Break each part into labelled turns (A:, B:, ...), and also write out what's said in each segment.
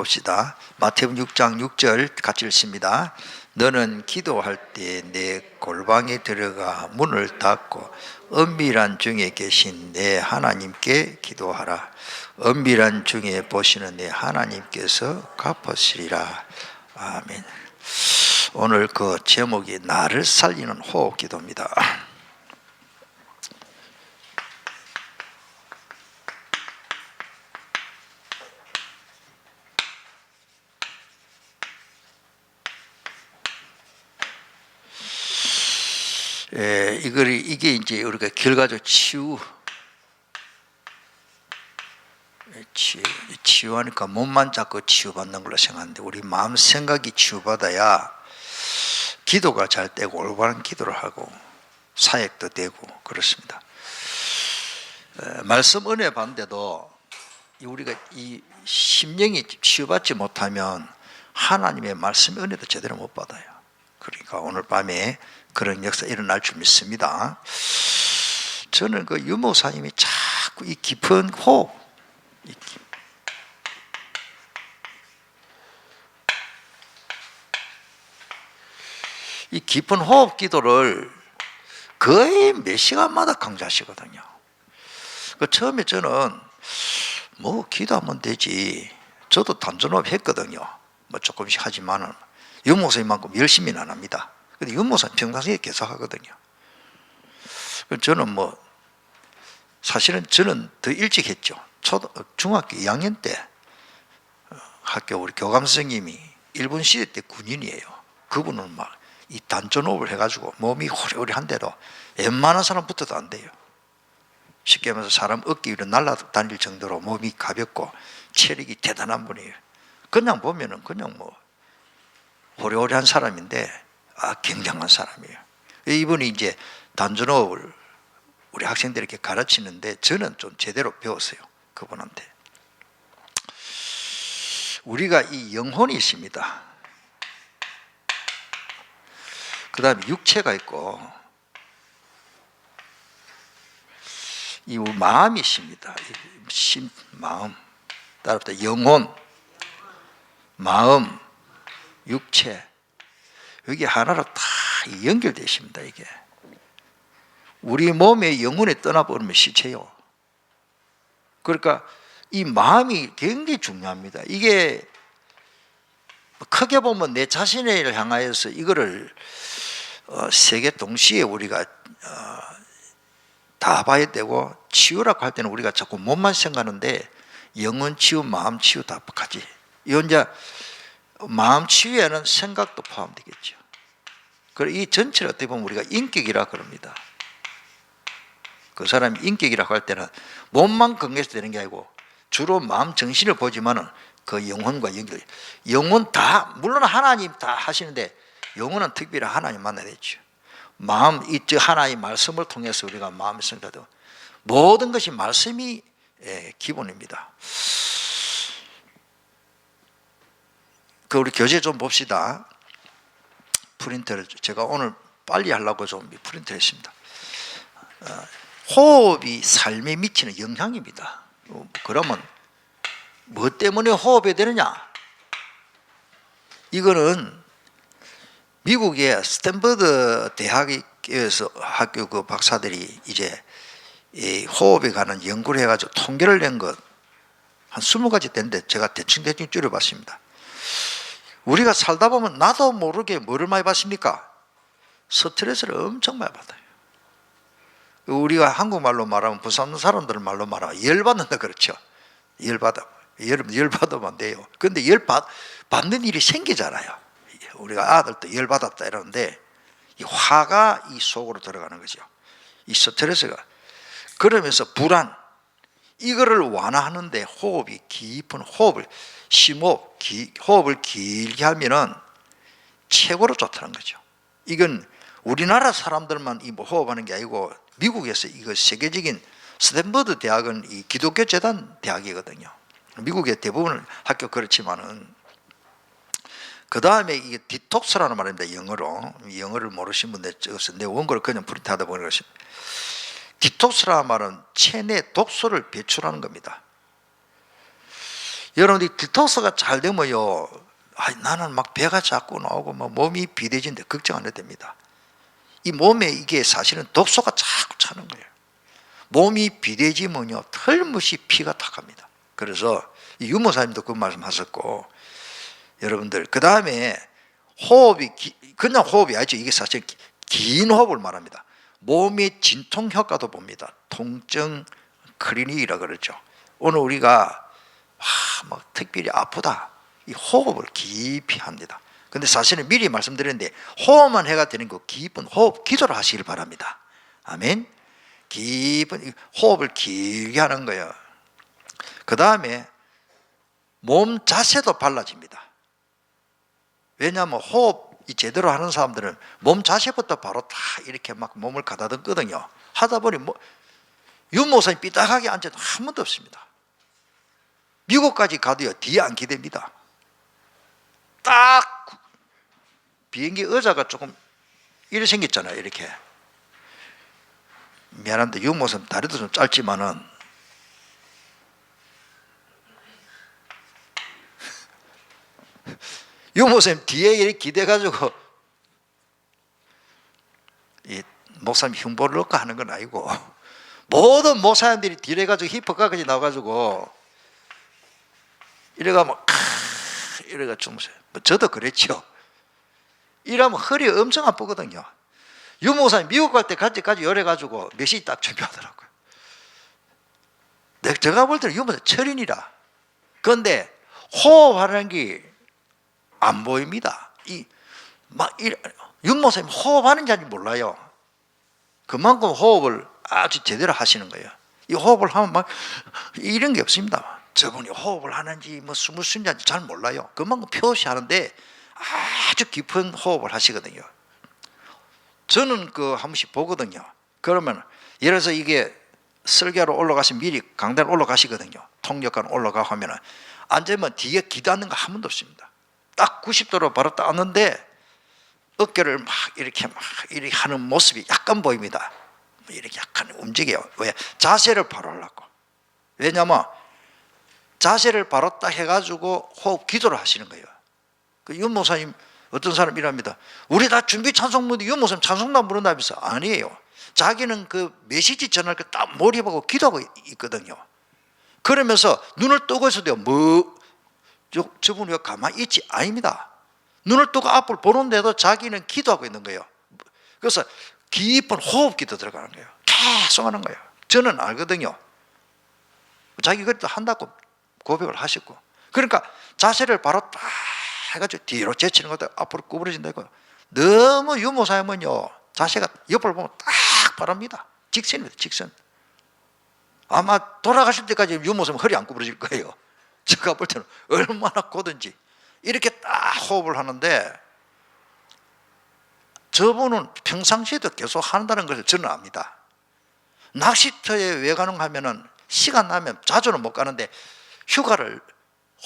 A: 봅시다. 마태복음 6장 6절 같이 읽습니다. 너는 기도할 때 내 골방에 들어가 문을 닫고 은밀한 중에 계신 내 하나님께 기도하라. 은밀한 중에 보시는 내 하나님께서 갚으시리라. 아멘. 오늘 그 제목이 나를 살리는 호흡 기도입니다. 이게 이제 우리가 결과적 치유하니까 몸만 자꾸 치유받는 걸로 생각하는데, 우리 마음 생각이 치유받아야 기도가 잘 되고 올바른 기도를 하고 사역도 되고 그렇습니다. 말씀 은혜 받는데도 우리가 이 심령이 치유받지 못하면 하나님의 말씀 은혜도 제대로 못 받아요. 그러니까 오늘 밤에 그런 역사 일어날 줄 믿습니다. 저는 그 유목사님이 자꾸 이 깊은 호흡, 이 깊은 호흡 기도를 거의 몇 시간마다 강조하시거든요. 그 처음에 저는 뭐 기도하면 되지, 저도 단전호흡 했거든요. 뭐 조금씩 하지만은 유목사님만큼 열심히는 안 합니다. 근데 유목사님 평상시에 계속 하거든요. 저는 뭐 사실은 저는 더 일찍 했죠. 중학교 2학년 때 학교 우리 교감 선생님이 일본 시대 때 군인이에요. 그분은 막 이 단전호흡을 해가지고 몸이 호리호리한데도 웬만한 사람부터도 안 돼요. 쉽게 말해서 사람 어깨 위로 날아다닐 정도로 몸이 가볍고 체력이 대단한 분이에요. 그냥 보면은 그냥 뭐 호리호리한 사람인데 굉장한 사람이에요. 이분이 이제 단전호흡을 우리 학생들에게 가르치는데 저는 좀 제대로 배웠어요. 그분한테. 우리가 이 영혼이 있습니다. 그 다음에 육체가 있고 이 마음이 있습니다. 마음, 따라서 영혼, 마음, 육체, 여기 하나로 다 연결되어 있습니다. 이게 우리 몸의 영혼이 떠나버리면 시체요. 그러니까 이 마음이 굉장히 중요합니다. 이게 크게 보면 내 자신을 향하여서 이거를 세 개 동시에 우리가 다 봐야 되고, 치유라고 할 때는 우리가 자꾸 몸만 생각하는데 영혼 치유, 마음 치유 다 같이. 이제 마음 치유에는 생각도 포함되겠죠. 그리고 이 전체를 어떻게 보면 우리가 인격이라 그럽니다. 그 사람이 인격이라고 할 때는 몸만 건강해서 되는 게 아니고 주로 마음 정신을 보지만은 그 영혼과 연결. 영혼 다 물론 하나님 다 하시는데 영혼은 특별히 하나님 만나야 되죠. 마음, 이 하나의 말씀을 통해서 우리가 마음을 생각해도 모든 것이 말씀이 기본입니다. 그 우리 교재 좀 봅시다. 프린터를 제가 오늘 빨리 하려고 좀 프린터 했습니다. 호흡이 삶에 미치는 영향입니다. 그러면 뭐 때문에 호흡이 되느냐? 이거는 미국의 스탠퍼드 대학에서 학교 그 박사들이 이제 이 호흡에 관한 연구를 해가지고 통계를 낸 것 한 20가지 된데 제가 대충 줄여봤습니다. 우리가 살다 보면 나도 모르게 뭐를 많이 받습니까? 스트레스를 엄청 많이 받아요. 우리가 한국말로 말하면 부산 사람들 말로 말하면 열받는다 그렇죠. 여러분 열받으면 안 돼요. 근데 받는 일이 생기잖아요. 우리가 아들도 열받았다 이러는데 이 화가 이 속으로 들어가는 거죠. 이 스트레스가. 그러면서 불안, 이거를 완화하는데 호흡이 깊은 호흡을 심호흡, 호흡을 길게 하면은 최고로 좋다는 거죠. 이건 우리나라 사람들만 이 호흡하는 게 아니고 미국에서 이거 세계적인 스탠퍼드 대학은 이 기독교 재단 대학이거든요. 미국의 대부분 학교 그렇지만은 그 다음에 이게 디톡스라는 말입니다. 영어를 모르신 분들 적어서 내 원고를 그냥 프린트하다 보니까 디톡스라는 말은 체내 독소를 배출하는 겁니다. 여러분들이 디톡스가 잘 되면요, 나는 막 배가 자꾸 나오고 막 몸이 비대진데 걱정 안 해도 됩니다. 이 몸에 이게 사실은 독소가 자꾸 차는 거예요. 몸이 비대지면요 털무시 피가 탁합니다. 그래서 이 유모사님도 그 말씀하셨고, 여러분들 그 다음에 호흡이 그냥 호흡이 아니죠. 이게 사실 긴 호흡을 말합니다. 몸의 진통 효과도 봅니다. 통증 클리닉이라 그러죠. 오늘 우리가 막 특별히 아프다, 이 호흡을 깊이 합니다. 근데 사실은 미리 말씀드렸는데 호흡만 해가 되는 거 깊은 호흡 기도를 하시길 바랍니다. 아멘. 깊은 호흡을 길게 하는 거예요. 그 다음에 몸 자세도 달라집니다. 왜냐하면 호흡이 제대로 하는 사람들은 몸 자세부터 바로 다 이렇게 막 몸을 가다듬거든요. 하다 보니 윤모사님 삐딱하게 앉아도 한 번도 없습니다. 미국까지 가도요 뒤에 안 기댑니다. 딱 비행기 의자가 조금 이렇게 생겼잖아요. 이렇게. 미안한데 윤모사님 다리도 좀 짧지만은 윤모사님 뒤에 이렇게 기대가지고 이 목사님 흉보를 넣고 하는 건 아니고, 모든 목사님들이 뒤에 가지고 힙합까지 나와가지고 이래가면 이래가 주무세요. 저도 그랬죠. 이러면 허리 엄청 아프거든요. 유모사님 미국 갈 때까지 열해가지고 몇 시 딱 준비하더라고요. 제가 볼 때는 유모사님 철인이라. 그런데 호흡하는 게 안 보입니다. 윤모사님 호흡하는지 아닌지 몰라요. 그만큼 호흡을 아주 제대로 하시는 거예요. 이 호흡을 하면 막 이런 게 없습니다. 저분이 호흡을 하는지 뭐 숨을 쉬는지 잘 몰라요. 그만큼 표시하는데 아주 깊은 호흡을 하시거든요. 저는 한 번씩 보거든요. 그러면 예를 들어서 이게 설교로 올라가시면 미리 강단 올라가시거든요. 통역관 올라가고 하면은 앉으면 뒤에 기대는 거 한 번도 없습니다. 딱 90도로 바로 땄는데 어깨를 막 이렇게 하는 모습이 약간 보입니다. 이렇게 약간 움직여요. 왜? 자세를 바로 하려고. 왜냐하면 자세를 바로 딱 해가지고 호흡 기도를 하시는 거예요. 그 윤모사님 어떤 사람 이랍니다. 우리 다 준비 찬송문인데 윤모사님 찬송도 안 부른다면서. 아니에요. 자기는 그 메시지 전할 때 딱 몰입하고 기도하고 있거든요. 그러면서 눈을 뜨고 있어도요, 저분이 왜 가만히 있지? 아닙니다. 눈을 뜨고 앞을 보는데도 자기는 기도하고 있는 거예요. 그래서 깊은 호흡기도 들어가는 거예요. 계속 하는 거예요. 저는 알거든요. 자기 그것도 한다고 고백을 하셨고. 그러니까 자세를 바로 딱 해가지고 뒤로 제치는 것도 앞으로 구부러진다고. 너무 유모사님은요 자세가 옆을 보면 딱 바랍니다. 직선입니다. 직선. 아마 돌아가실 때까지 유모사님 허리 안 구부러질 거예요. 제가 볼 때는 얼마나 고든지 이렇게 딱 호흡을 하는데, 저분은 평상시에도 계속 한다는 것을 저는 압니다. 낚시터에 왜 가는가 하면은 시간 나면 자주는 못 가는데 휴가를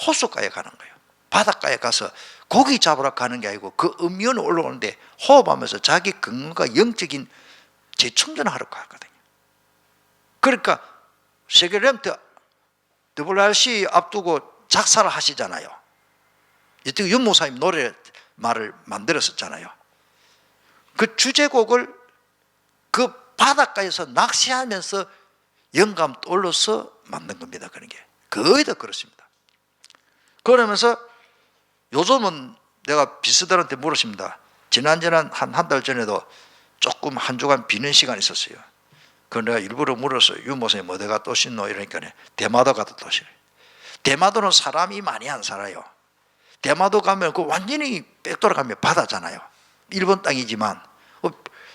A: 호숫가에 가는 거예요. 바닷가에 가서 고기 잡으러 가는 게 아니고 그 음미온에 올라오는데 호흡하면서 자기 건강과 영적인 재충전을 하러 가거든요. 그러니까 세계 램트 WRC 앞두고 작사를 하시잖아요. 이때 윤모사님 노래 말을 만들었었잖아요. 그 주제곡을 그 바닷가에서 낚시하면서 영감 떠올려서 만든 겁니다. 그런 게 거의 다 그렇습니다. 그러면서 요즘은 내가 비서들한테 물었습니다. 지난 한 달 전에도 조금 한 주간 비는 시간이 있었어요. 그래서 내가 일부러 물었어요. 유모사님 어디가 또 신노? 이러니까 대마도 가도 또 신어요. 대마도는 사람이 많이 안 살아요. 대마도 가면 그 완전히 백돌아가면 바다잖아요. 일본 땅이지만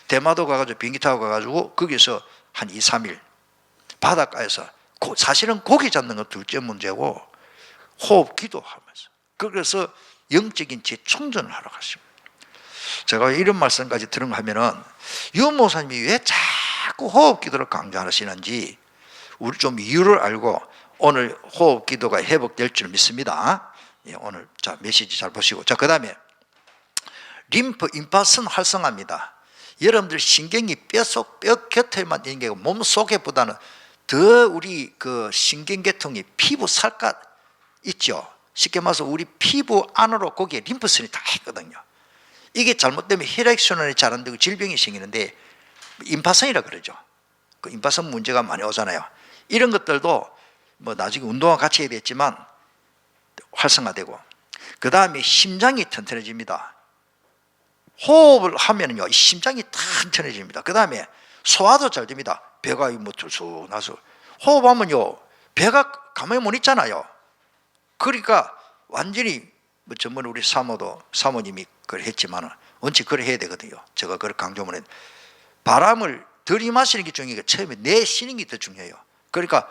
A: 대마도 가가지고 비행기 타고 가가지고 거기서 한 2, 3일 바닷가에서 사실은 고기 잡는 건 둘째 문제고 호흡 기도하면서, 그래서 영적인 재충전을 하러 갔습니다. 제가 이런 말씀까지 들은 거 하면은 유모사님이 왜 자꾸 호흡 기도를 강조하시는지 우리 좀 이유를 알고 오늘 호흡 기도가 회복될 줄 믿습니다. 예, 오늘 자 메시지 잘 보시고, 자 그다음에 림프 임파선 활성화입니다. 여러분들 신경이 뼈 곁에만 있는 게 몸 속에보다는 더 우리 그 신경계통이 피부 살갗 있죠. 쉽게 말해서 우리 피부 안으로 거기에 림프선이 다 있거든요. 이게 잘못되면 혈액순환이 잘 안 되고 질병이 생기는데 임파선이라 그러죠. 그 임파선 문제가 많이 오잖아요. 이런 것들도 뭐 나중에 운동과 같이 해야 되겠지만 활성화되고, 그 다음에 심장이 튼튼해집니다. 호흡을 하면요 심장이 튼튼해집니다. 그 다음에 소화도 잘 됩니다. 배가 뭐 들쑥 나서 호흡하면요 배가 가만히 못 있잖아요. 그러니까 완전히 뭐 전번에 우리 사모님이 그걸 했지만 원칙 그걸 해야 되거든요. 제가 그걸 강조를 했는데, 바람을 들이마시는 게 중요해요. 처음에 내쉬는 게 더 중요해요. 그러니까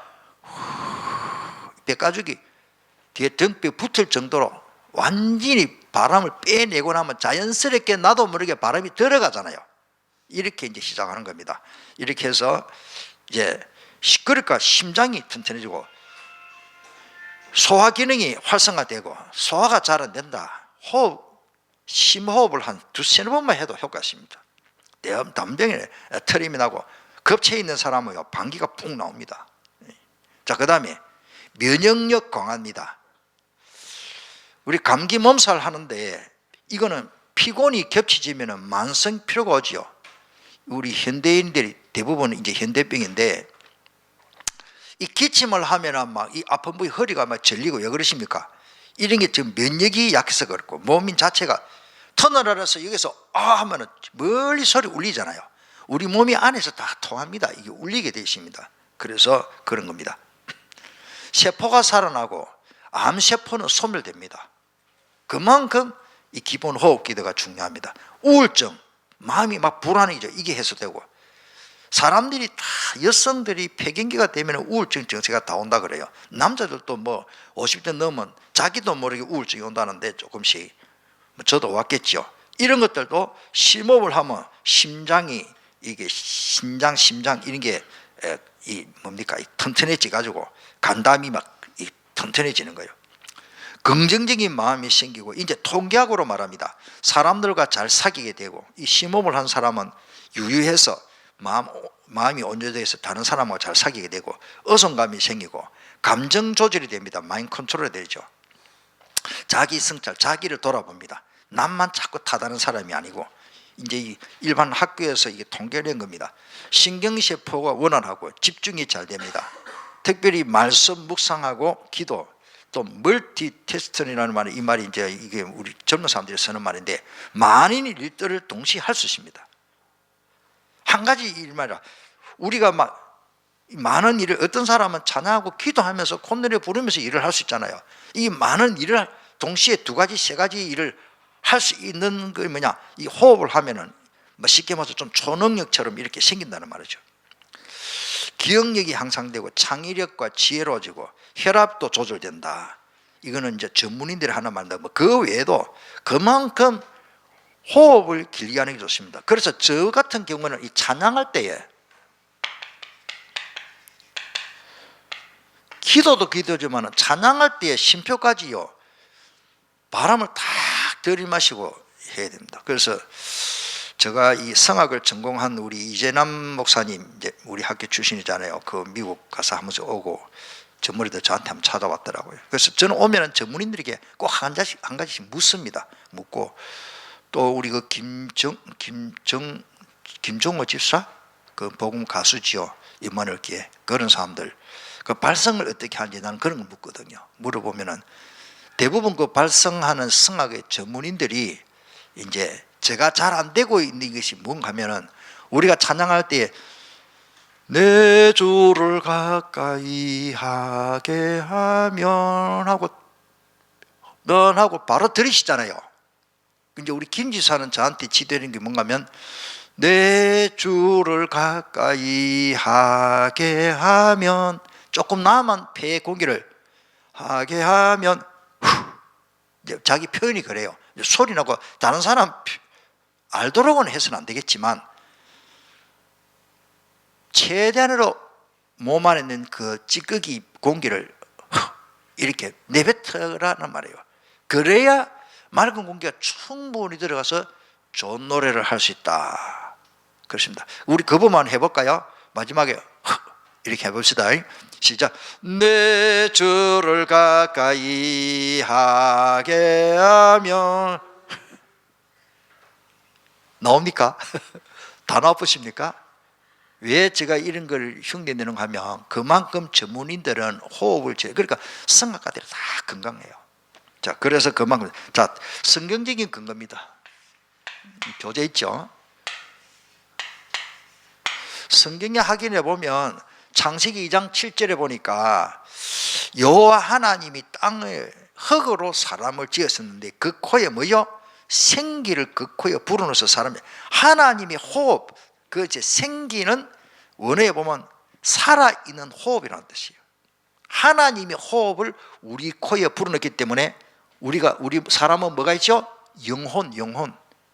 A: 배가죽이 뒤에 등뼈에 붙을 정도로 완전히 바람을 빼내고 나면 자연스럽게 나도 모르게 바람이 들어가잖아요. 이렇게 이제 시작하는 겁니다. 이렇게 해서 이제 그러니까 심장이 튼튼해지고 소화 기능이 활성화되고, 소화가 잘 안 된다, 심호흡을 한 두세 번만 해도 효과가 있습니다. 담병에 트림이 나고 겹쳐 있는 사람은요 방귀가 푹 나옵니다. 자, 그 다음에 면역력 강화입니다. 우리 감기 몸살 하는데 이거는 피곤이 겹쳐지면 만성 피로가 오지요. 우리 현대인들이 대부분 이제 현대병인데, 이 기침을 하면 막 이 아픈 부위 허리가 막 절리고 왜 그러십니까? 이런 게 지금 면역이 약해서 그렇고, 몸인 자체가 터널 안에서 여기서 하면은 멀리 소리 울리잖아요. 우리 몸이 안에서 다 통합니다. 이게 울리게 되어 있습니다. 그래서 그런 겁니다. 세포가 살아나고 암세포는 소멸됩니다. 그만큼 이 기본 호흡 기도가 중요합니다. 우울증, 마음이 막 불안해져, 이게 해소되고, 사람들이 다 여성들이 폐경기가 되면 우울증 증세가 다 온다 그래요. 남자들도 뭐 50대 넘으면 자기도 모르게 우울증이 온다는데 조금씩, 저도 왔겠죠. 이런 것들도 심호흡을 하면 심장이 이게 심장 이런 게 이 뭡니까 튼튼해져 가지고 간담이 막 튼튼해지는 거예요. 긍정적인 마음이 생기고, 이제 통계학으로 말합니다. 사람들과 잘 사귀게 되고, 이 심호흡을 한 사람은 유유해서 마음이 온유해서 다른 사람과 잘 사귀게 되고, 어성감이 생기고 감정 조절이 됩니다. 마인드 컨트롤이 되죠. 자기 성찰, 자기를 돌아봅니다. 남만 자꾸 타다는 사람이 아니고, 이제 이 일반 학교에서 이게 통계된 겁니다. 신경세포가 원활하고 집중이 잘 됩니다. 특별히 말씀, 묵상하고 기도, 또 멀티태스킹이라는 말이, 이 말이 이제 이게 우리 젊은 사람들이 쓰는 말인데, 많은 일들을 동시에 할 수 있습니다. 한 가지 일만, 우리가 막 많은 일을, 어떤 사람은 찬양하고 기도하면서 콧노래 부르면서 일을 할 수 있잖아요. 이 많은 일을 동시에 두 가지, 세 가지 일을 할 수 있는 게 뭐냐, 이 호흡을 하면은 뭐 쉽게 말해서 좀 초능력처럼 이렇게 생긴다는 말이죠. 기억력이 향상되고 창의력과 지혜로워지고 혈압도 조절된다. 이거는 이제 전문인들이 하는 말인데, 뭐 그 외에도 그만큼 호흡을 길게 하는 게 좋습니다. 그래서 저 같은 경우는 이 찬양할 때에, 기도도 기도지만 찬양할 때에 심표까지요 바람을 탁 들이마시고 해야 됩니다. 그래서 제가 이 성악을 전공한 우리 이재남 목사님, 이제 우리 학교 출신이잖아요. 그 미국 가서 한 번씩 오고 전문의들 저한테 한번 찾아왔더라고요. 그래서 저는 오면은 전문인들에게 꼭 한 가지씩 묻습니다. 묻고, 또 우리 그 김종호 집사, 그 복음 가수지요, 임마누엘교회, 그런 사람들 그 발성을 어떻게 하는지 나는 그런 거 묻거든요. 물어보면은 대부분 그 발성하는 성악의 전문인들이, 이제 제가 잘 안 되고 있는 것이 뭔가 하면은, 우리가 찬양할 때 내 주를 가까이 하게 하면 하고 넌 하고 바로 들으시잖아요. 이제 우리 김 지사는 저한테 지도하는 게 뭔가 하면, 내 주를 가까이 하게 하면, 조금 남은 폐의 공기를 하게 하면, 이제 자기 표현이 그래요. 소리 나고 다른 사람 알도록은 해서는 안 되겠지만, 최대한으로 몸 안에 있는 그 찌꺼기 공기를 이렇게 내뱉으라는 말이에요. 그래야 맑은 공기가 충분히 들어가서 좋은 노래를 할 수 있다. 그렇습니다. 우리 그것만 해볼까요? 마지막에 이렇게 해봅시다. 시작. 내 주를 가까이 하게 하면 나옵니까? 다 나쁘십니까? 왜 제가 이런 걸 흉내내는 가 하면 그만큼 전문인들은 호흡을 그러니까 성악가들이 다 건강해요. 자, 그래서 그만큼 자, 성경적인 근거입니다. 교재 있죠? 성경에 확인해 보면 창세기 2장 7절에 보니까 여호와 하나님이 땅을 흙으로 사람을 지었었는데 그 코에 뭐요? 생기를 그 코에 불어넣어서 사람이 하나님의 호흡 그 생기는 원어에 보면 살아있는 호흡이라는 뜻이에요. 하나님의 호흡을 우리 코에 불어넣기 때문에 우리 사람은 뭐가 있죠? 영혼,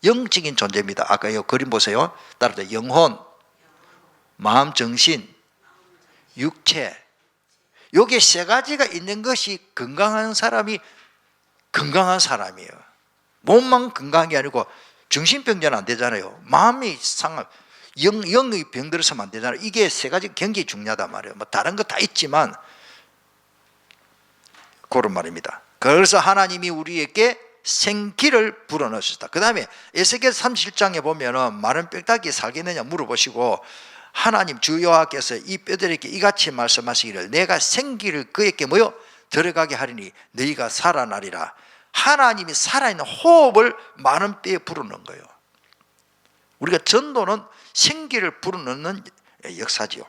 A: 영적인 존재입니다. 아까 이 그림 보세요. 따라서 영혼, 마음, 정신, 육체. 요게 세 가지가 있는 것이 건강한 사람이 건강한 사람이에요. 몸만 건강한 게 아니고 정신병자는 안 되잖아요. 마음이 영의 병들어서는 안 되잖아요. 이게 세 가지 굉장히 중요하단 말이에요. 뭐 다른 거 다 있지만 그런 말입니다. 그래서 하나님이 우리에게 생기를 불어넣으셨다. 그 다음에 에스겔 37장에 보면은 마른 뼈다귀 살겠느냐 물어보시고 하나님 주 여호와께서 이 뼈들에게 이같이 말씀하시기를 내가 생기를 그에게 뭐요? 들어가게 하리니 너희가 살아나리라. 하나님이 살아있는 호흡을 마른 뼈에 불어넣은 거예요. 우리가 전도는 생기를 불어넣는 역사지요.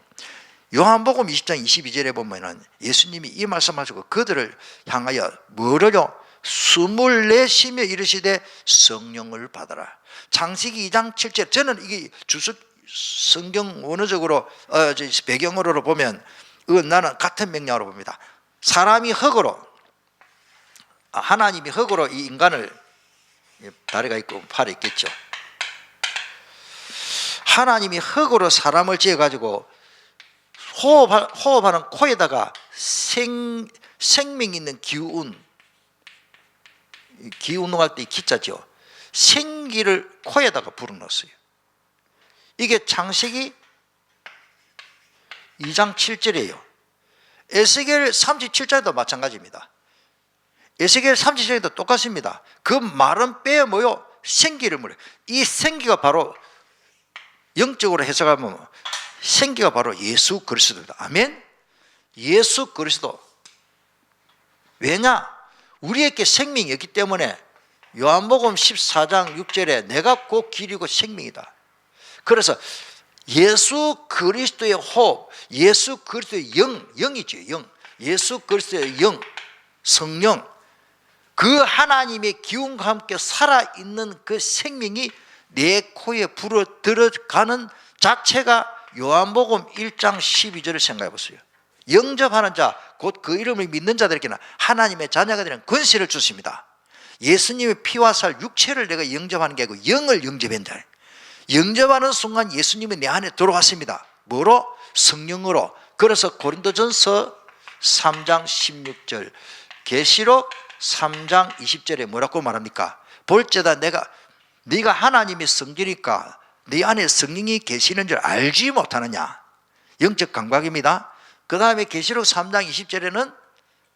A: 요한복음 20장 22절에 보면은 예수님이 이 말씀하시고 그들을 향하여 뭐를요? 숨을 내쉬며 이르시되 성령을 받아라. 창세기 2장 7절 저는 이게 성경 원어적으로 배경어로 보면 나는 같은 맥락으로 봅니다. 사람이 흙으로 하나님이 흙으로 이 인간을 다리가 있고 팔이 있겠죠. 하나님이 흙으로 사람을 지어가지고 호흡하는 코에다가 생명 있는 기운 운동할 때 기자죠. 생기를 코에다가 불어넣었어요. 이게 창세기 2장 7절이에요. 에스겔 37장에도 마찬가지입니다. 에스겔 37장에도 똑같습니다. 그 마른 뼈에 뭐요? 생기를 물어요. 이 생기가 바로 영적으로 해석하면 생기가 바로 예수 그리스도입니다. 아멘? 예수 그리스도. 왜냐? 우리에게 생명이 있기 때문에 요한복음 14장 6절에 내가 곧 길이고 생명이다. 그래서 예수 그리스도의 호흡, 예수 그리스도의 영이죠. 영. 예수 그리스도의 영, 성령. 그 하나님의 기운과 함께 살아있는 그 생명이 내 코에 불어 들어가는 자체가 요한복음 1장 12절을 생각해 보세요. 영접하는 자, 곧 그 이름을 믿는 자들에게는 하나님의 자녀가 되는 권세를 주십니다. 예수님의 피와 살 육체를 내가 영접하는 게 아니고 영을 영접한다. 영접하는 순간 예수님이 내 안에 들어왔습니다. 뭐로? 성령으로. 그래서 고린도전서 3장 16절, 계시록 3장 20절에 뭐라고 말합니까? 볼지어다 네가 하나님의 성전이니까 네 안에 성령이 계시는 줄 알지 못하느냐. 영적 감각입니다. 그 다음에 계시록 3장 20절에는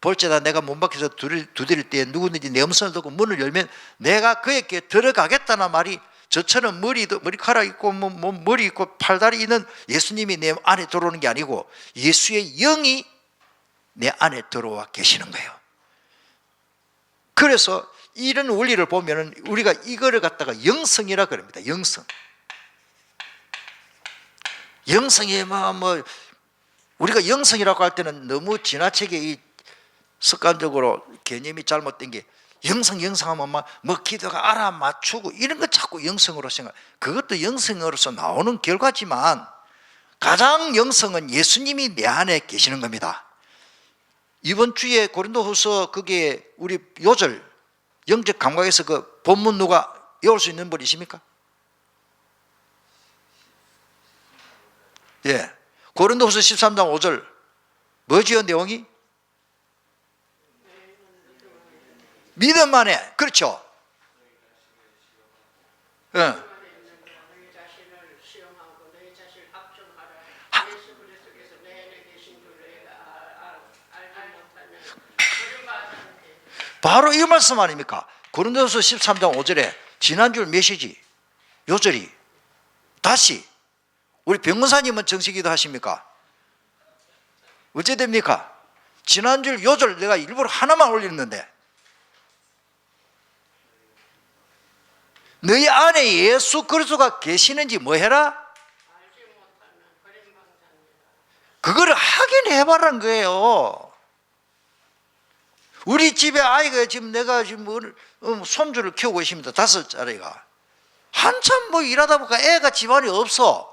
A: 볼지어다 내가 문 밖에서 두드릴 때에 누구든지 내 음성을 듣고 문을 열면 내가 그에게 들어가겠다는 말이 저처럼 머리카락 있고 머리 있고 팔다리 있는 예수님이 내 안에 들어오는 게 아니고 예수의 영이 내 안에 들어와 계시는 거예요. 그래서 이런 원리를 보면은 우리가 이거를 갖다가 영성이라 그럽니다. 영성이 우리가 영성이라고 할 때는 너무 지나치게 이 습관적으로 개념이 잘못된 게 영성하면 뭐 기도가 알아맞추고 이런 거 자꾸 영성으로 생각. 그것도 영성으로서 나오는 결과지만 가장 영성은 예수님이 내 안에 계시는 겁니다. 이번 주에 고린도후서 그게 우리 요절 영적 감각에서 그 본문 누가 외울 수 있는 분 있습니까? 예. 고린도후서 13장 5절 뭐지요 내용이? 믿음 안에. 그렇죠. 예. 바로 이 말씀 아닙니까? 고린도서 13장 5절에 지난주 몇이지? 요절이 다시 우리 병원사님은 정식기도 하십니까? 어째 됩니까? 지난주 요절 내가 일부러 하나만 올렸는데 너희 안에 예수 그리스도가 계시는지 뭐 해라? 그거를 확인해봐라는 거예요. 우리 집에 아이가 지금 내가 지금 손주를 키우고 있습니다. 5살짜리가. 한참 뭐 일하다 보니까 애가 집안에 없어.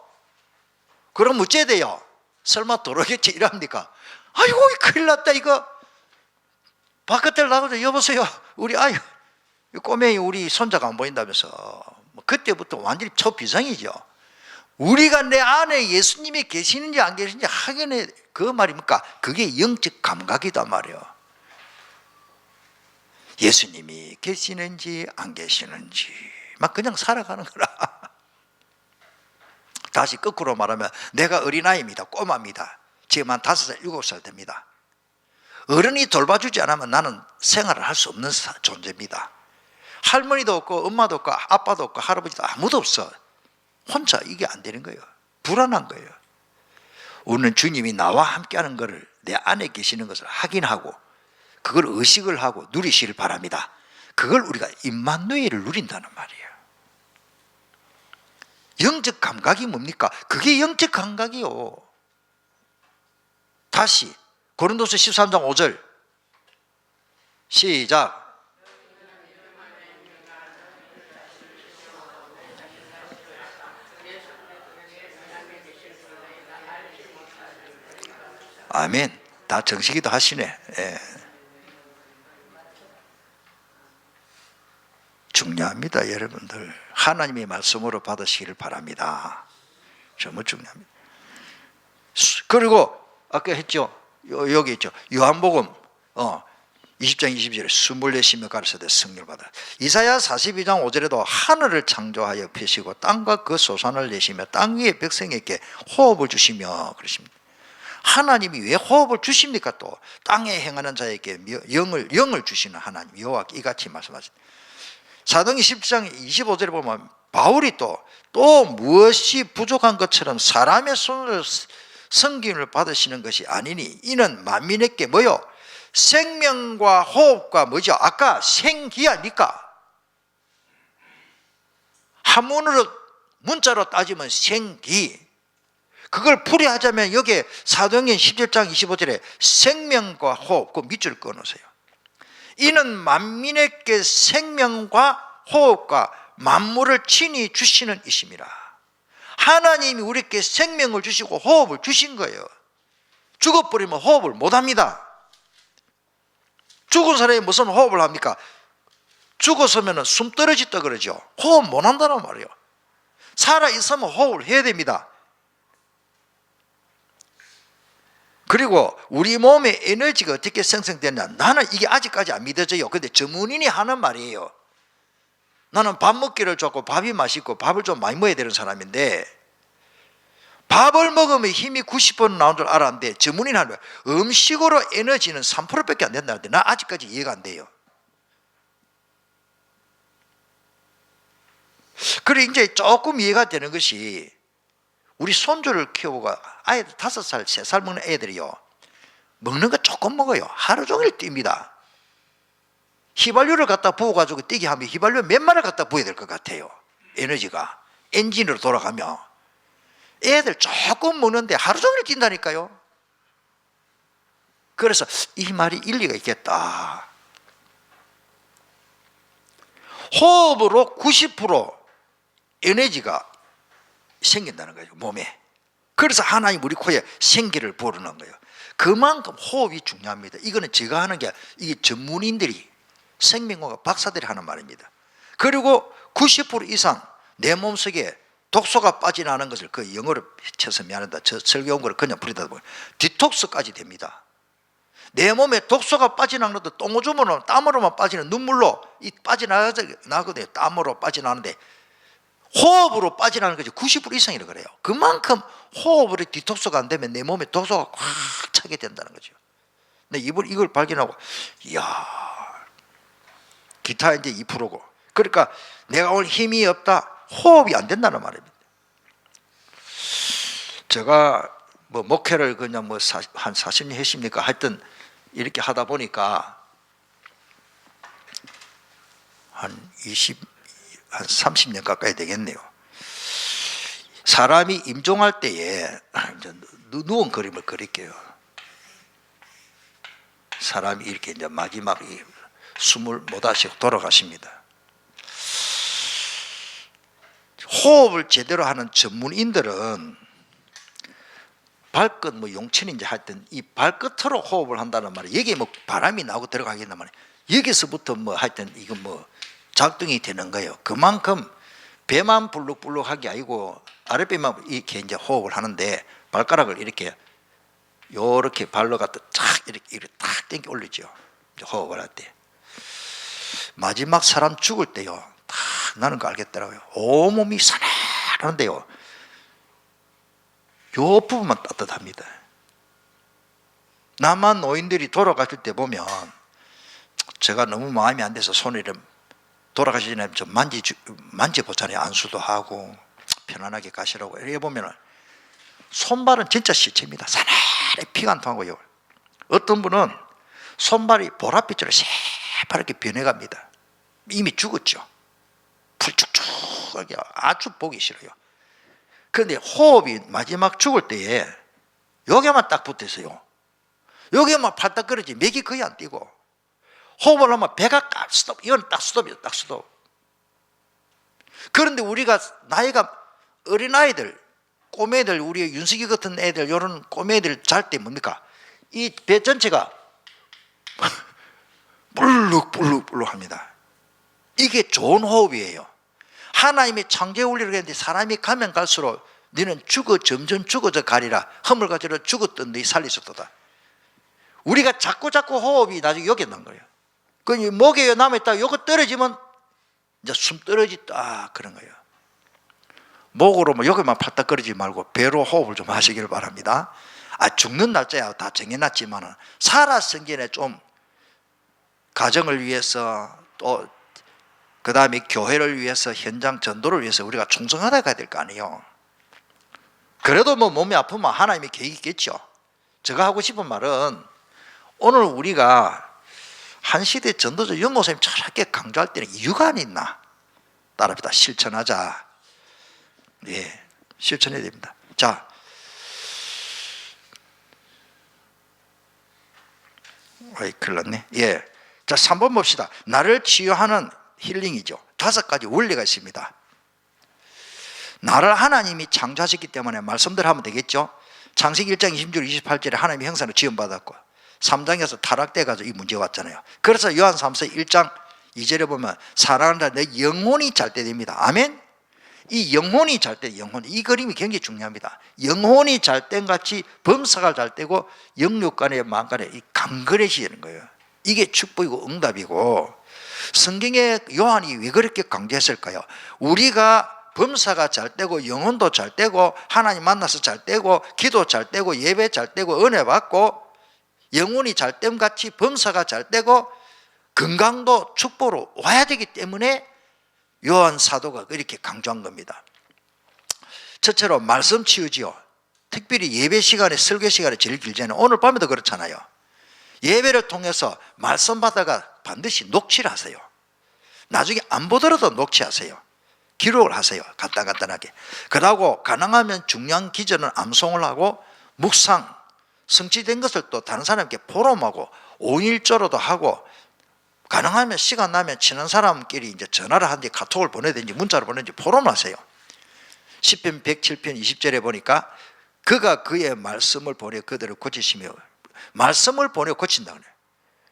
A: 그럼 어째 돼요? 설마 도로겠지 이랍니까? 아이고 큰일 났다 이거. 바깥에 나가서 여보세요 우리 아이 꼬맹이 우리 손자가 안 보인다면서. 그때부터 완전히 초비상이죠. 우리가 내 안에 예수님이 계시는지 안 계시는지 확인해. 그 말이 뭡니까? 그게 영적 감각이단 말이에요. 예수님이 계시는지 안 계시는지 막 그냥 살아가는 거라. 다시 거꾸로 말하면 내가 어린아이입니다. 꼬마입니다. 지금 한 5살, 7살 됩니다. 어른이 돌봐주지 않으면 나는 생활을 할 수 없는 존재입니다. 할머니도 없고 엄마도 없고 아빠도 없고 할아버지도 아무도 없어. 혼자 이게 안 되는 거예요. 불안한 거예요. 우리는 주님이 나와 함께하는 것을 내 안에 계시는 것을 확인하고 그걸 의식을 하고 누리시길 바랍니다. 그걸 우리가 임마누엘을 누린다는 말이에요. 영적 감각이 뭡니까? 그게 영적 감각이요. 다시 고린도서 13장 5절 시작. 아멘. 다 정식이도 하시네. 예. 중요합니다, 여러분들. 하나님의 말씀으로 받으시기를 바랍니다. 정말 중요합니다. 그리고 아까 했죠. 여기 있죠. 요한복음 20장 20절에 24심을 가르쳐대 성령을 받아. 이사야 42장 5절에도 하늘을 창조하여 펴시고 땅과 그 소산을 내시며 땅 위의 백성에게 호흡을 주시며 그러십니다. 하나님이 왜 호흡을 주십니까? 또 땅에 행하는 자에게 영을 주시는 하나님 여호와께 이같이 말씀하십니다. 사도행전 10장 25절에 보면 바울이 또 무엇이 부족한 것처럼 사람의 손으로 성김을 받으시는 것이 아니니 이는 만민에게 뭐요? 생명과 호흡과 뭐죠? 아까 생기 아닙니까? 한문으로 문자로 따지면 생기. 그걸 풀이하자면 여기에 사도행전 17장 25절에 생명과 호흡, 그 밑줄 끊으세요. 이는 만민에게 생명과 호흡과 만물을 친히 주시는 이심이라. 하나님이 우리에게 생명을 주시고 호흡을 주신 거예요. 죽어버리면 호흡을 못합니다. 죽은 사람이 무슨 호흡을 합니까? 죽었으면 숨 떨어졌다 그러죠. 호흡 못한다는 말이에요. 살아있으면 호흡을 해야 됩니다. 그리고 우리 몸의 에너지가 어떻게 생성되냐, 나는 이게 아직까지 안 믿어져요. 근데 전문인이 하는 말이에요. 나는 밥 먹기를 좋고 밥이 맛있고 밥을 좀 많이 먹어야 되는 사람인데 밥을 먹으면 힘이 90% 나오는 줄 알았는데 전문인이 하는 거예요. 음식으로 에너지는 3%밖에 안 된다는데 나 아직까지 이해가 안 돼요. 그리고 이제 조금 이해가 되는 것이 우리 손주를 키우고 아이들 5살, 3살 먹는 애들이요. 먹는 거 조금 먹어요. 하루 종일 뜁니다. 휘발유를 갖다 부어가지고 뛰게 하면 휘발유 몇 마리 갖다 부어야 될 것 같아요. 에너지가. 엔진으로 돌아가면. 애들 조금 먹는데 하루 종일 뛴다니까요. 그래서 이 말이 일리가 있겠다. 호흡으로 90% 에너지가 생긴다는 거예요, 몸에. 그래서 하나님 우리 코에 생기를 부어넣는 거예요. 그만큼 호흡이 중요합니다. 이거는 제가 하는 게 이게 전문인들이 생명학과 박사들이 하는 말입니다. 그리고 90% 이상 내 몸속에 독소가 빠져나가는 것을 그 영어로 쳐서 미안하다. 저 설교한 거를 그냥 부리다 보면 디톡스까지 됩니다. 내 몸에 독소가 빠져나가는 것도 똥오줌으로 땀으로만 빠지는 눈물로 빠져나거든요. 땀으로 빠져나가는데 호흡으로 빠져나가는 것이 90% 이상이라고 그래요. 그만큼 호흡으로 디톡스가 안 되면 내 몸에 독소가 꽉 차게 된다는 거죠. 근데 이걸 발견하고 이야, 기타 이제 2%고. 그러니까 내가 오늘 힘이 없다, 호흡이 안 된다는 말입니다. 제가 뭐 목회를 그냥 뭐 한 40년 했습니까? 하여튼 이렇게 하다 보니까 한 30년 가까이 되겠네요. 사람이 임종할 때에 누운 그림을 그릴게요. 사람이 이렇게 이제 마지막 숨을 못 하시고 돌아가십니다. 호흡을 제대로 하는 전문인들은 발끝 뭐 용천이 이제 하여튼 이 발끝으로 호흡을 한다는 말이에요. 여기에 뭐 바람이 나오고 들어가겠단 말이에요. 여기서부터 뭐 하여튼 이건 뭐 작동이 되는 거예요. 그만큼 배만 불룩불룩하게 아니고 아랫배만 이렇게 이제 호흡을 하는데 발가락을 이렇게 요렇게 발로 갖다 탁 이렇게 탁 당겨 올리죠. 호흡을 할 때. 마지막 사람 죽을 때요. 탁 나는 거 알겠더라고요. 온몸이 사나하는데요. 요 부분만 따뜻합니다. 남한 노인들이 돌아가실 때 보면 제가 너무 마음이 안 돼서 손을 돌아가시기 전에 좀 만져보잖아요. 안수도 하고 편안하게 가시라고. 이렇게 보면 손발은 진짜 시체입니다. 사나이 피가 안 통하고요. 어떤 분은 손발이 보랏빛으로 새파랗게 변해갑니다. 이미 죽었죠. 풀쭉쭉하게 아주 보기 싫어요. 그런데 호흡이 마지막 죽을 때에 여기만 딱 붙어 있어요. 여기만 팔딱거리지 맥이 거의 안 뛰고 호흡을 하면 배가 스톱. 이건 딱 스톱이에요. 딱 스톱. 그런데 우리가 나이가 어린아이들, 꼬매들, 우리 윤석이 같은 애들, 이런 꼬매들 잘 때 뭡니까? 이 배 전체가 불룩불룩불룩 합니다. 이게 좋은 호흡이에요. 하나님이 창조의 원리를 했는데 사람이 가면 갈수록 너는 점점 죽어져 가리라. 허물가지로 죽었던 너희 살리셨도다. 우리가 자꾸 호흡이 나중에 여기 난 거예요. 그 목에 남아있다가 요거 떨어지면 이제 숨 떨어지다 그런 거예요. 목으로 뭐 여기만 팔딱거리지 말고 배로 호흡을 좀 하시기를 바랍니다. 죽는 날짜야 다 정해놨지만 살았은 게에 좀 가정을 위해서 또 그 다음에 교회를 위해서 현장 전도를 위해서 우리가 충성하다 가야 될 거 아니에요. 그래도 뭐 몸이 아프면 하나님의 계획이 있겠죠. 제가 하고 싶은 말은 오늘 우리가 한 시대 전도자 윤목사님 저렇게 강조할 때는 이유가 안 있나? 따라합니다. 실천하자. 예, 실천해야 됩니다. 자, 큰일 났네. 예. 자, 3번 봅시다. 나를 치유하는 힐링이죠. 5가지 원리가 있습니다. 나를 하나님이 창조하셨기 때문에 말씀대로 하면 되겠죠. 창세기 1장 26절 28절에 하나님의 형상으로 지음받았고 3장에서 타락돼가지고 이 문제가 왔잖아요. 그래서 요한 3서 1장 2절에 보면 사랑한다 내 영혼이 잘 때 됩니다. 아멘. 이 영혼이 잘 때, 이 그림이 굉장히 중요합니다. 영혼이 잘 땐 같이 범사가 잘 되고 영육간에 마음간에 강건해지는 거예요. 이게 축복이고 응답이고, 성경에 요한이 왜 그렇게 강조했을까요? 우리가 범사가 잘 되고 영혼도 잘 되고 하나님 만나서 잘 되고 기도 잘 되고 예배 잘 되고 은혜 받고 영혼이 잘 됨 같이 범사가 잘 되고 건강도 축복으로 와야 되기 때문에 요한 사도가 이렇게 강조한 겁니다. 첫째로 말씀 치유지요. 특별히 예배 시간에 설교 시간에 제일 길잖아요. 오늘 밤에도 그렇잖아요. 예배를 통해서 말씀 받다가 반드시 녹취를 하세요. 나중에 안 보더라도 녹취하세요. 기록을 하세요. 간단하게. 그러고 가능하면 중요한 기전은 암송을 하고 묵상, 성취된 것을 또 다른 사람에게 포럼하고 5일조로도 하고 가능하면 시간 나면 친한 사람끼리 이제 전화를 하든지 카톡을 보내든지 문자를 보내든지 포럼을 하세요. 시편 107편 20절에 보니까 그가 그의 말씀을 보내 그들을 고치시며 말씀을 보내 고친다 그래요.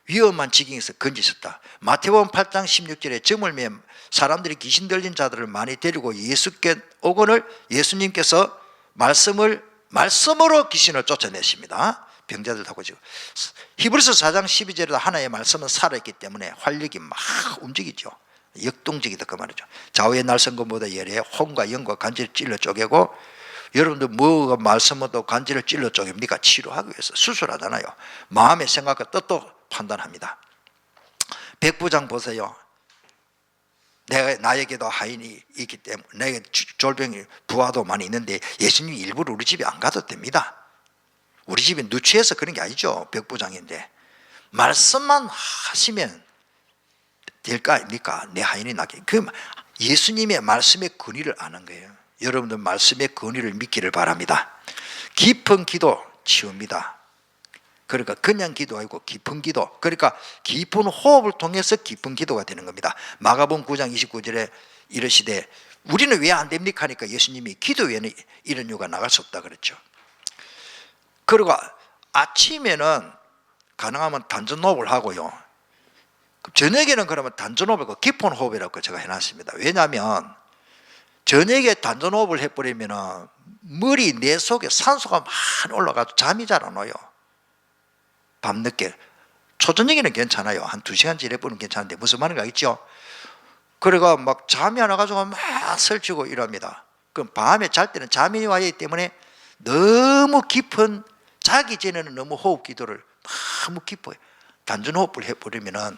A: 위험한 지경에서 건지셨다. 마태복음 8장 16절에 점을 매 사람들이 귀신 들린 자들을 많이 데리고 예수께 오거늘 예수님께서 말씀으로 귀신을 쫓아내십니다. 병자들 하고 지금 히브리서 4장 12절에도 하나의 말씀은 살아있기 때문에 활력이 막 움직이죠. 역동적이다 그 말이죠. 좌우의 날선검보다 열에 혼과 영과 간질을 찔러 쪼개고, 여러분들 뭐가 말씀은 또 간질을 찔러 쪼갭니까? 치료하기 위해서 수술하잖아요. 마음의 생각과 뜻도 판단합니다. 백부장 보세요. 나에게도 하인이 있기 때문에 내게 졸병이 부하도 많이 있는데 예수님이 일부러 우리 집에 안 가도 됩니다. 우리 집에 누추해서 그런 게 아니죠. 벽부장인데 말씀만 하시면 될 거 아닙니까? 내 하인이 나게. 그 예수님의 말씀의 권위를 아는 거예요. 여러분들 말씀의 권위를 믿기를 바랍니다. 깊은 기도 치웁니다. 그러니까 그냥 기도 아니고 깊은 기도, 그러니까 깊은 호흡을 통해서 깊은 기도가 되는 겁니다. 마가복음 9장 29절에 이르시되 우리는 왜 안 됩니까 하니까 예수님이 기도 외에는 이런 이유가 나갈 수 없다 그랬죠. 그리고 아침에는 가능하면 단전호흡을 하고요, 저녁에는 그러면 단전호흡이고 깊은 호흡이라고 제가 해놨습니다. 왜냐하면 저녁에 단전호흡을 해버리면 머리 내 속에 산소가 많이 올라가서 잠이 잘 안 와요. 밤늦게. 초저녁에는 괜찮아요. 한 2시간 지내보면 괜찮은데 무슨 말인가 알겠죠? 그래가 막 잠이 안 와가지고 막 설치고 이럽니다. 그럼 밤에 잘 때는 잠이 와야 하기 때문에 너무 깊은, 자기 전에는 너무 호흡 기도를 너무 깊어요. 단전호흡을 해버리면은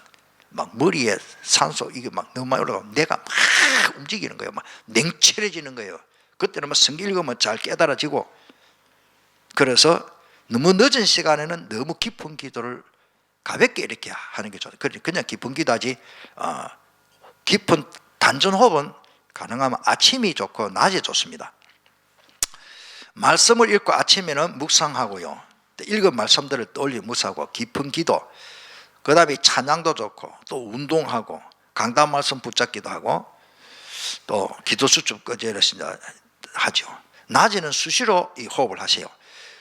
A: 막 머리에 산소 이게 막 너무 많이 올라가면 내가 막 움직이는 거예요. 막 냉철해지는 거예요. 그때는 막 성경 읽으면 잘 깨달아지고. 그래서 너무 늦은 시간에는 너무 깊은 기도를 가볍게 이렇게 하는 게 좋아요. 그냥 깊은 기도하지, 깊은 단전호흡은 가능하면 아침이 좋고 낮에 좋습니다. 말씀을 읽고 아침에는 묵상하고요, 읽은 말씀들을 떠올리 묵상하고 깊은 기도, 그 다음에 찬양도 좋고 또 운동하고 강단 말씀 붙잡기도 하고 또 기도 수첩 끄집어내신다 하죠. 낮에는 수시로 이 호흡을 하세요.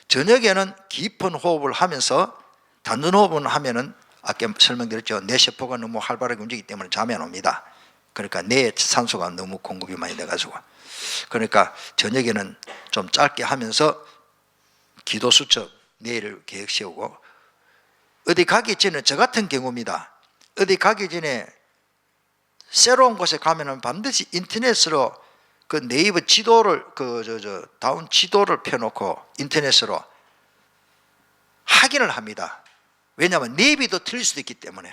A: 저녁에는 깊은 호흡을 하면서, 단전 호흡을 하면은 아까 설명드렸죠, 뇌 세포가 너무 활발하게 움직이기 때문에 잠이 안 옵니다. 그러니까 뇌에 산소가 너무 공급이 많이 돼가지고, 그러니까 저녁에는 좀 짧게 하면서 기도 수첩 내일을 계획 세우고, 어디 가기 전에, 저 같은 경우입니다, 어디 가기 전에 새로운 곳에 가면은 반드시 인터넷으로 그 네이버 지도를 다운 지도를 펴놓고 인터넷으로 확인을 합니다. 왜냐하면 내비도 틀릴 수도 있기 때문에.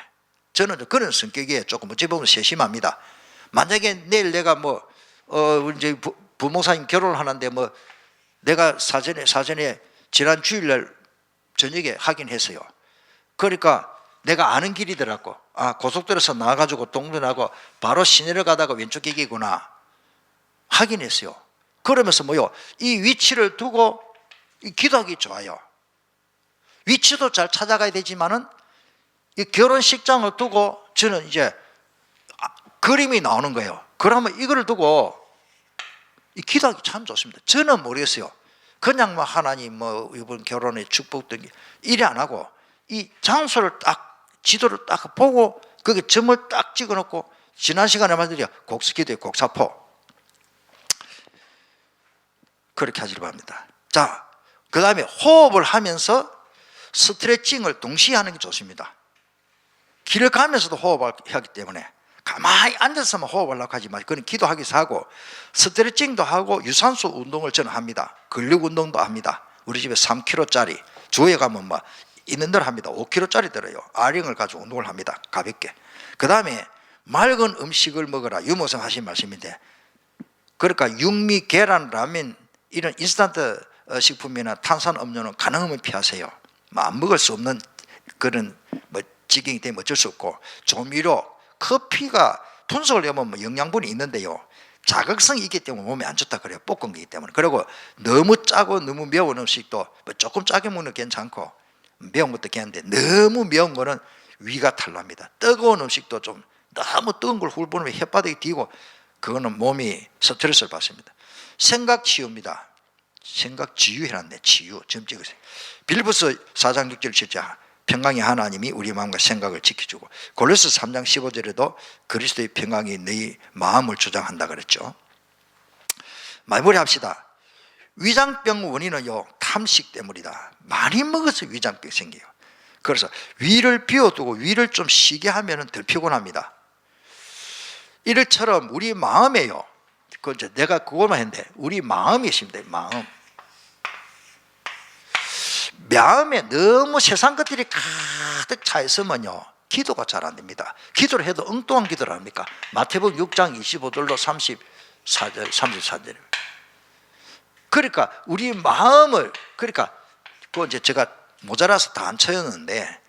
A: 저는 그런 성격이에요. 조금 어찌 보면 세심합니다. 만약에 내일 내가 이제 부목사님 결혼을 하는데 내가 사전에 지난 주일날 저녁에 확인했어요. 그러니까 내가 아는 길이더라고. 고속도로에서 나와가지고 동전하고 바로 시내를 가다가 왼쪽 길이구나 확인했어요. 그러면서 이 위치를 두고 기도하기 좋아요. 위치도 잘 찾아가야 되지만은 이 결혼식장을 두고 저는 이제 그림이 나오는 거예요. 그러면 이거를 두고 기도하기 참 좋습니다. 저는 모르겠어요. 그냥 하나님 이번 결혼의 축복도 이래 안 하고 이 장소를 딱 지도를 딱 보고 거기에 점을 딱 찍어놓고, 지난 시간에 말씀드려 곡수기도의 곡사포 그렇게 하시기 바랍니다. 자, 그 다음에 호흡을 하면서 스트레칭을 동시에 하는 게 좋습니다. 길을 가면서도 호흡을 하기 때문에 가만히 앉아서만 호흡하려고 하지 마시고 그건 기도하기 위해서 하고, 스트레칭도 하고 유산소 운동을 저는 합니다. 근력 운동도 합니다. 우리 집에 3kg짜리 주에 가면 있는 대로 합니다. 5kg짜리 들어요. 아령을 가지고 운동을 합니다. 가볍게. 그 다음에 맑은 음식을 먹어라. 유모성 하신 말씀인데, 그러니까 육미, 계란, 라면 이런 인스턴트 식품이나 탄산 음료는 가능하면 피하세요. 안 먹을 수 없는 그런 지경이 되면 어쩔 수 없고, 조미료, 커피가 분석을 해보면 영양분이 있는데요, 자극성이 있기 때문에 몸에 안 좋다 그래요. 볶은 거기 때문에. 그리고 너무 짜고 너무 매운 음식도 조금 짜게 먹는 건 괜찮고 매운 것도 괜찮은데 너무 매운 거는 위가 탈납니다. 뜨거운 음식도 좀 너무 뜨거운 걸 훑어보면 혓바닥이 뒤고 그거는 몸이 스트레스를 받습니다. 생각 치유입니다. 생각 치유 해놨네. 치유. 지금 찍으세요. 빌립보서 4장 6절 7절 평강의 하나님이 우리 마음과 생각을 지켜주고, 골로새 3장 15절에도 그리스도의 평강이 너희 마음을 주장한다 그랬죠. 마무리합시다. 위장병 원인은요, 탐식 때문이다. 많이 먹어서 위장병 생겨요. 그래서 위를 비워두고 위를 좀 쉬게 하면 덜 피곤합니다. 이를처럼 우리 마음에요, 내가 그것만 했는데 우리 마음이 있습니다. 마음에 너무 세상 것들이 가득 차 있으면요, 기도가 잘 안 됩니다. 기도를 해도 엉뚱한 기도를 합니까? 마태복음 6장 25절로 34절 34절. 그러니까 우리 마음을, 그러니까 그 이제 제가 모자라서 다 안 쳐였는데,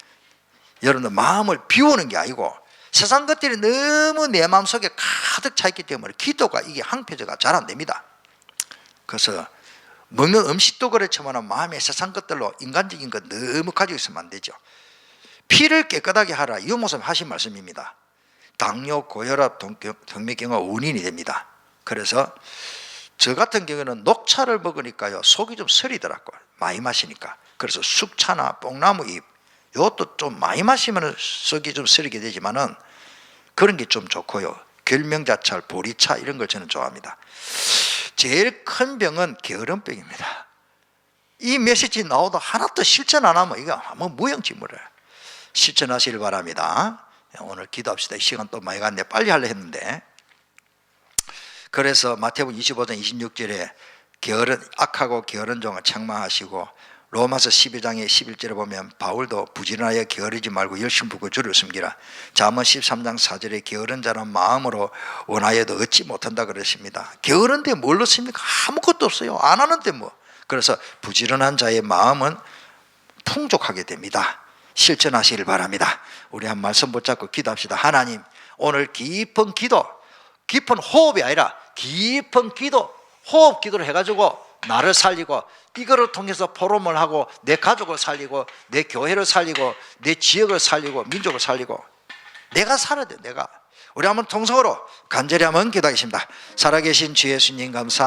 A: 여러분들 마음을 비우는 게 아니고 세상 것들이 너무 내 마음속에 가득 차 있기 때문에 기도가 이게 항표제가 잘 안 됩니다. 그래서 먹는 음식도 그렇지만 마음의 세상 것들로 인간적인 것 너무 가지고 있으면 안 되죠. 피를 깨끗하게 하라, 유목사님 하신 말씀입니다. 당뇨, 고혈압, 동맥경화 원인이 됩니다. 그래서 저 같은 경우는 녹차를 먹으니까요 속이 좀 서리더라고요, 많이 마시니까. 그래서 숙차나 뽕나무잎, 이것도 좀 많이 마시면 속이 좀 서리게 되지만은 그런 게 좀 좋고요. 결명자철, 보리차 이런 걸 저는 좋아합니다. 제일 큰 병은 게으름병입니다. 이 메시지 나오도 하나도 실천 안 하면 이거 아무 무용지물이에요. 실천하시길 바랍니다. 오늘 기도합시다. 이 시간 또 많이 갔네. 빨리 하려 했는데. 그래서 마태복음 25장 26절에 게으른, 악하고 게으른 종을 책망하시고, 로마서 12장의 11절에 보면 바울도 부지런하여 게으르지 말고 열심히 부고 주를 숨기라. 잠언 13장 4절에 게으른 자는 마음으로 원하여도 얻지 못한다 그러십니다. 게으른데 뭘 얻습니까? 아무것도 없어요. 안 하는데 뭐. 그래서 부지런한 자의 마음은 풍족하게 됩니다. 실천하시길 바랍니다. 우리 한 말씀 붙잡고 기도합시다. 하나님, 오늘 깊은 기도, 깊은 호흡이 아니라 깊은 기도, 호흡 기도를 해가지고 나를 살리고, 이거를 통해서 포럼을 하고 내 가족을 살리고 내 교회를 살리고 내 지역을 살리고 민족을 살리고, 내가 살아야 돼. 내가. 우리 한번 통성으로 간절히 한번 기도하겠습니다. 살아계신 주 예수님 감사합니다.